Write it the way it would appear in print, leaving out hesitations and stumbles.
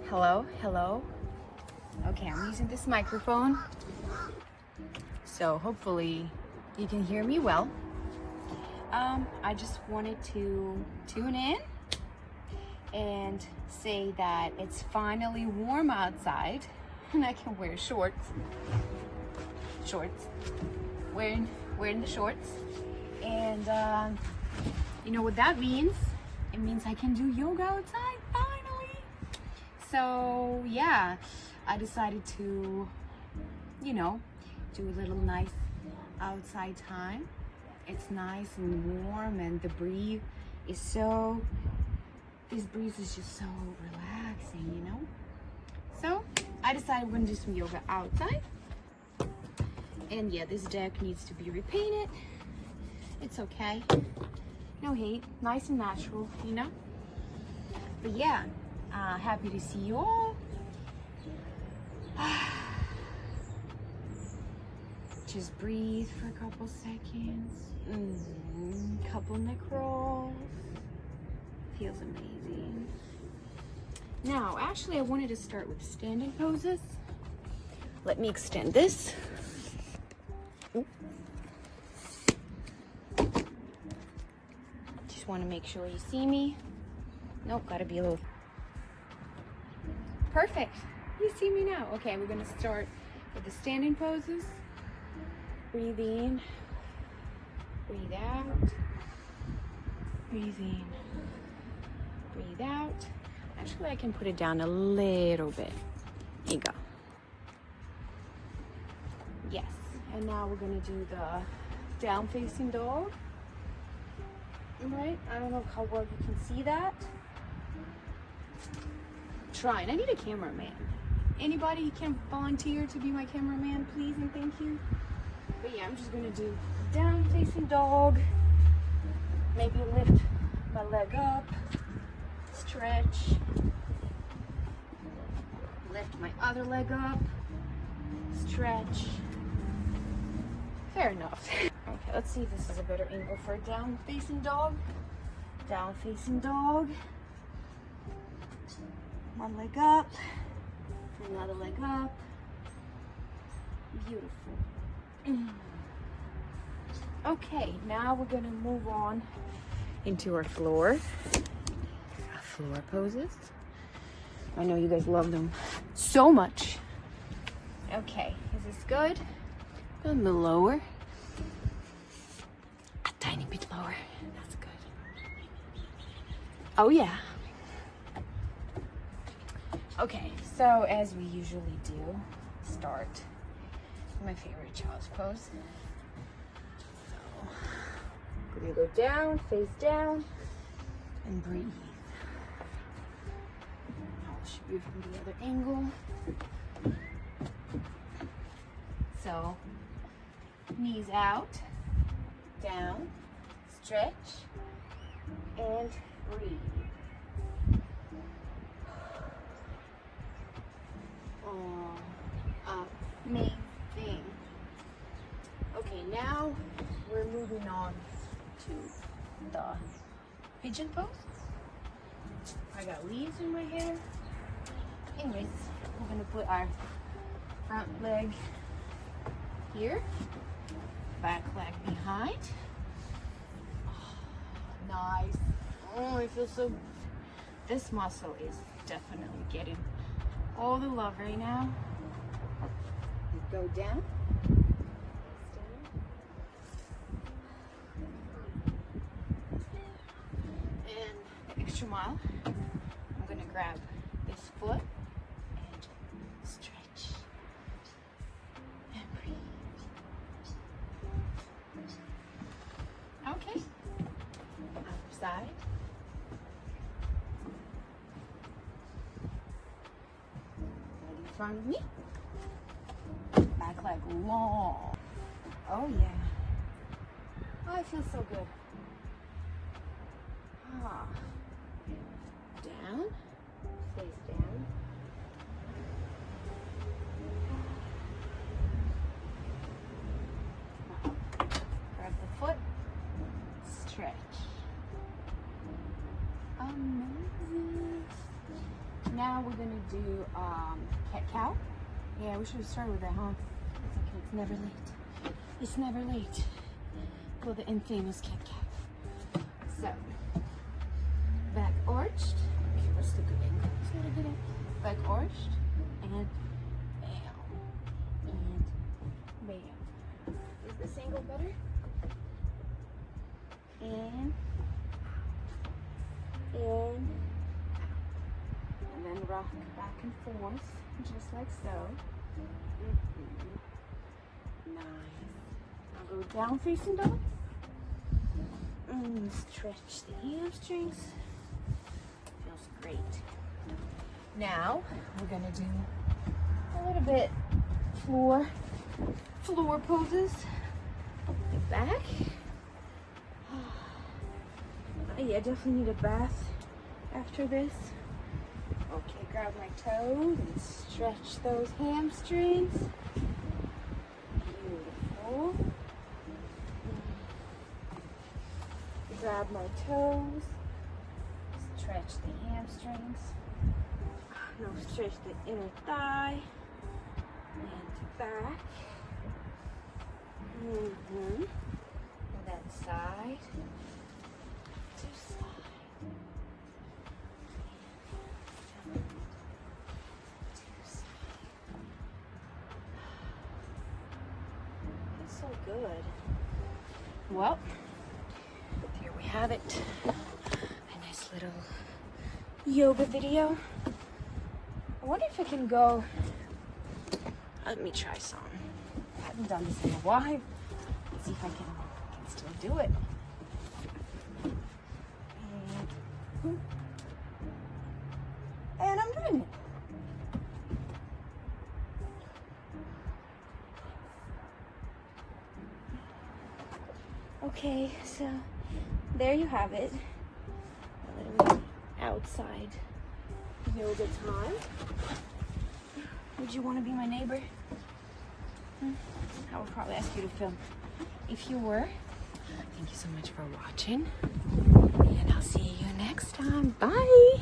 Hello, hello. Okay, I'm using this microphone, so hopefully you can hear me well. I just wanted to tune in and say that it's finally warm outside and I can wear shorts. Wearing the shorts. And you know what that means? It means I can do yoga outside finally. So yeah, I decided to, do a little nice outside time. It's nice and warm and the breeze is this breeze is just so relaxing, So I decided we're gonna do some yoga outside. And yeah, this deck needs to be repainted. It's okay. No hate, nice and natural, But yeah, happy to see you all. Just breathe for a couple seconds. Couple neck rolls. Feels amazing. Now, actually, I wanted to start with standing poses. Let me extend this. Just want to make sure you see me. Nope, gotta be a little. Perfect. You see me now. Okay, we're gonna start with the standing poses. Breathe in, breathe out, breathe in, breathe out. Actually, I can put it down a little bit. Here you go. Yes, and now we're gonna do the down facing dog. Right, I don't know how well you can see that. Trying, I need a cameraman. Anybody can volunteer to be my cameraman, please and thank you. But yeah, I'm just gonna do down facing dog. Maybe lift my leg up, stretch, lift my other leg up, stretch. Fair enough. Okay, let's see if this is a better angle for a down facing dog. Down facing dog. One leg up, another leg up. Beautiful. Okay, now we're gonna move on into our floor poses. I know you guys love them so much. Okay, is this good? A little lower. A tiny bit lower. That's good. Oh yeah. Okay, so as we usually do, start my favorite child's pose. So, we're gonna go down, face down, and breathe. I'll show you from the other angle. So, knees out, down, stretch, and breathe. Amazing. Okay, now we're moving on to the pigeon pose. I got leaves in my hair. Anyways, we're gonna put our front leg here, back leg behind. Oh, nice. Oh, it feels so. This muscle is definitely getting all the love right now. Go down. And the extra mile, I'm gonna grab this foot and stretch and breathe. Okay. Other side. Right in front of me. Back leg long. Oh yeah. Oh, I feel so good. Ah. Down. Face down. Now, grab the foot. Stretch. Amazing. Now we're gonna do cat cow. Yeah, we should have started with that, huh? It's okay, it's never late. It's never late for the infamous cat cow. So, back arched. Okay, what's the good angle? Is that a good angle? Back arched and bam. And bam. Is this angle better? And then rock back and forth, just like so. Nice. Now go down facing dog. Stretch the hamstrings. Feels great. Now we're gonna do a little bit floor poses. Get back. Yeah, definitely need a bath after this. Okay, grab my toes and stretch those hamstrings. Beautiful. Grab my toes, stretch the hamstrings. Now stretch the inner thigh and back. And that side. So good. Well, here we have it. A nice little yoga video. I wonder if I can go. Let me try some. I haven't done this in a while. Let's see if I can still do it. And I'm doing it. Okay, so there you have it. A little outside yoga time. Would you want to be my neighbor? I would probably ask you to film. If you were, thank you so much for watching. And I'll see you next time. Bye.